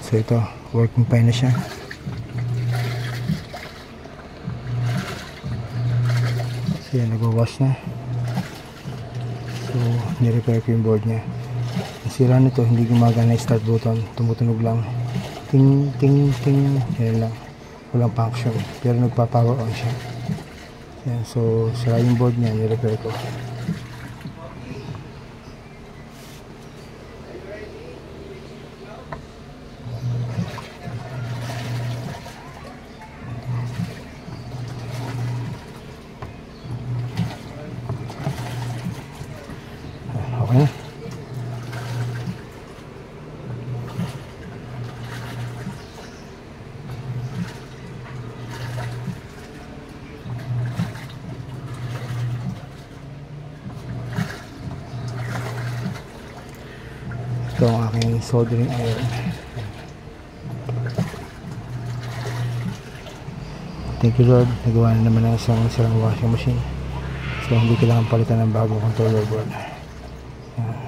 So ito, working pa na siya. So yan, nagwawash na. So nirepair ko yung board niya. Ang sira nito, hindi gumagana yung start button, tumutunog lang, ting ting ting, yan lang, walang function, pero nagpa-power on siya. Yan, so sira yung board niya, nirepair ko. Okay na. Ito ang aking soldering iron. Thank you Lord, nagawa na naman ng isang washing machine. So hindi kailangan palitan ng bagong controller board. Yan.